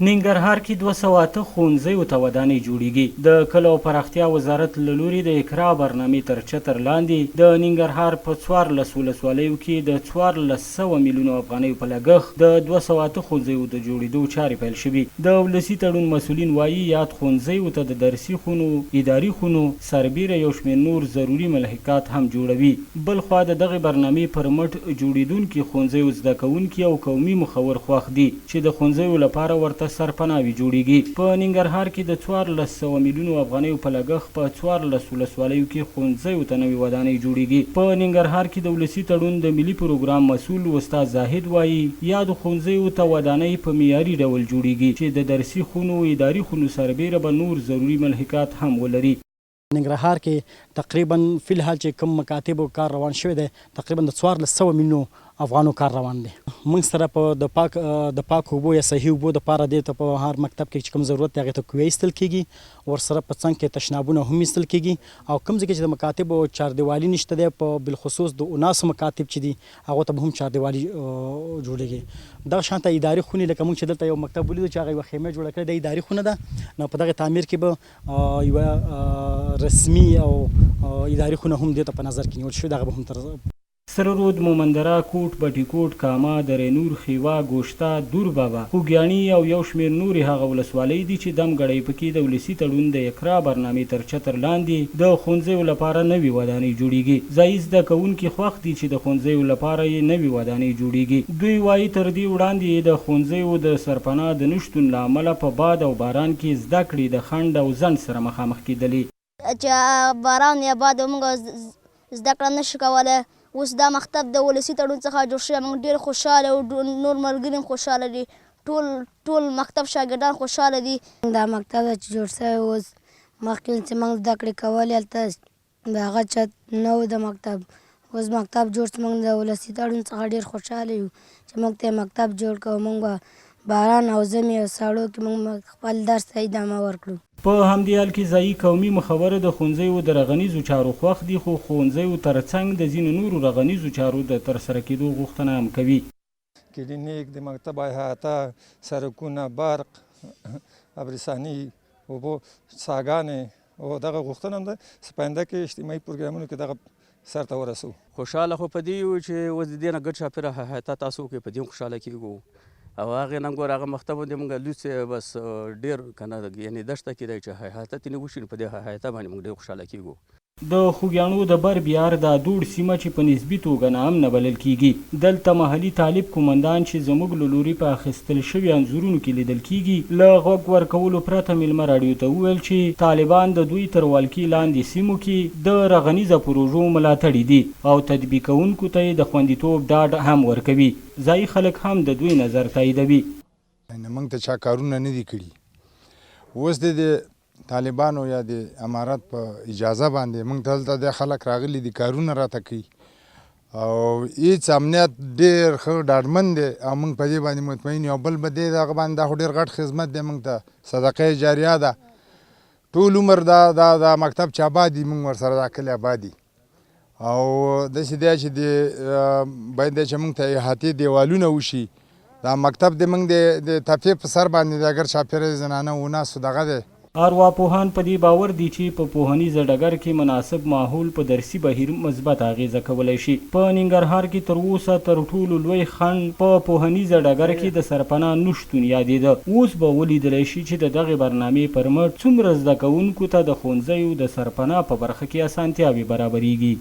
ننګرهار کې 208 ښوونځیو ته ودانۍ جوړیږي. د کلیو پراختیا وزارت له لوري د اقرا برنامې تر چتر لاندې د ننګرهار په 14 ولسوالیو کې د 1400 میلیونو افغانیو په لګښت د 208 ښوونځیو د جوړېدو چارې پیل شوي. د ولسي تړون مسؤلین وایي یاد ښوونځیو ته د درسي خونو، اداري خونو سربیره یو شمېر نور ضروري ملحقات هم جوړوي. بلخوا د دغې برنامې پر مټ جوړېدونکي ښوونځیو زده کوونکي او قومي مخور خوښ دي چې د ښوونځیو لپاره ورته سرپناوي جوړیږي. په ننګرهار کې د 1400 میلیونو افغانیو په لګښت په 14 ولسوالیو کې ښوونځیو ته نوې ودانۍ جوړیږي. په ننګرهار کې د ولسي تړون د ملي پروګرام مسؤل استاد زاهد وایي یادو ښوونځیو ته ودانۍ په معیاري ډول جوړیږي چې د درسي خونو، اداري خونو سربیره به نور ضروري ملحقات هم ولري. ننګرهار کې تقریبا فی الحال چې کوم مکاتب کار روان شوی دی تقریبا د 1400 میلیونو افغانو کار روان دی. موږ سره په د پاک اوبو یا صحیح اوبو دپاره دې ته په هر مکتب کې چې کوم ضرورت دی هغې ته کویه ایستل کېږي. ورسره په څنګ کې تشنابونه هم ایستل کېږي او کوم ځای کې چې د مکاتبو چاردیوالي نشته دی په بالخصوص د 19 مکاتب چې دي هغو ته به هم چاردیوالي جوړېږي. دغه شانته اداري خونې لکه موږ چې دلته یو مکتب ولیدو چې هغه یوه خیمه جوړه کړې د اداري خونه ده، نو په دغې تعمیر کې به یوه رسمي او اداري خونه هم دې ته په نظر کې نیول شوې. دغه به هم تر سره رود، مومندره، کوټ، بټي کاما، درینور، خیوا، ګوشته، دور بابا، خوږیاڼي او یو شمېر نورې هغه ولسوالۍ دي چې دمګړی پکې د ولسي تړون د اقرا برنامې تر چتر لاندې د ښوونځیو لپاره نوې ودانۍ جوړیږي. ځایي زده کوونکي خوښ دي چې د ښوونځیو لپاره یې نوې ودانۍ جوړیږي. دوی وایي تر دې وړاندې د ښوونځیو د سرپناه د نشتون له امله په باد او باران کې زده کړې د خنډ او ځنډ سره مخامخ کېدلې. چې باران یا باد موږ زده کړه نشو کولی. اوس دا مکتب د ولسي تړون څخه جوړ شوی، موږ ډېر خوشحاله او نور ملګري هم خوشحاله دي. ټول مکتب شاګردان خوشحاله دي. دا مکتب چې جوړ شوی اوس مخکې چې موږ زده کړې کولې هلته د هغه چت نه و د مکتب. اوس مکتب جوړ شو، موږ د ولسي تړون څخه ډېر خوشحاله یو چې موږ ته مکتب جوړ کړو. موږ به باران او ژمي او سړو کې موږ خپل درس ته ادامه ورکړو. په همدې حال کې ځایي قومي مخوره د ښوونځیو د رغنیزو چارو خوښ دي، خو ښوونځیو ترڅنګ د ځینو نورو رغنیزو چارو د ترسره کېدو غوښتنه هم کوي. کلینیک، د مکتب احاطه، سړکونه، برق، ابرساني، اوبو، څاګانې او دغه غوښتنه هم ده چې په آینده کې اجتماعي پروګرامونو کې دغه سرته ورسو. خوشحاله خو په دې یو چې اوس د دې نه ګډ چاپېره احاطه تاسو وکړئ، په دې هم خوشحاله کېږو. او هغې نه ګوره هغه مکتب باندې موږ لوڅې بس ډېر که نه یعنې دښته کې دی چې احاطه ترې وشي نو په دې احاطه باندې موږ ډېر خوشحاله کېږو. د خوږیاڼو د بر بیار دا دوړ سیمه چې په نسبي توګه ناامنه بلل کېږي، دلته محلي طالب قومندان چې زموږ له لوري په اخیستل شوي انځورونو کې لیدل کېږي له غوږ ورکولو پرته میلمه راډیو ته وویل چې طالبان د دوی تر ولکې لاندې سیمو کې د رغنیزه پروژو ملاتړي دي او تطبیقونکو ته یې د خوندیتوب ډاډ هم ورکوي. ځایي خلک هم د دوی نظر تاییدوي. موږ ته چا کارونه نه دي کړي. اوس د طالبانو یا د امارت په اجازه باندې موږ دلته د خلک راغلي دي کارونه راته کوي او هېڅ امنیت ډېر ښه ډاډمن دی او موږ په دې باندې مطمئن یو. بل به دې دغه باندې دا خو ډېر غټ خدمت دی، موږ ته صدقه جاریه ده. ټول عمر دا مکتب چې آباد دي موږ ورسره دا کلی آباد دي او داسې دی چې باید دی چې موږ ته احاطې دیوالونه وشي. دا مکتب د موږ د تپې په سر باندې دی، اګر چاپېره زنانه وناسو دغه دی. ارواپوهان په دې باور دي چې په پوهنیزه ډګر کې مناسب ماحول په درسي بهیر مثبت اغیزه کولی شي. په ننګرهار کې تر اوسه تر ټولو لوی خنډ په پوهنیزه ډګر کې د سرپناه نشتون یادېده. اوس به ولیدلی شي چې د دغې برنامې پر مټ څومره زده کوونکو ته د ښوونځیو د سرپناه په برخه کې اسانتیاوې برابریږي.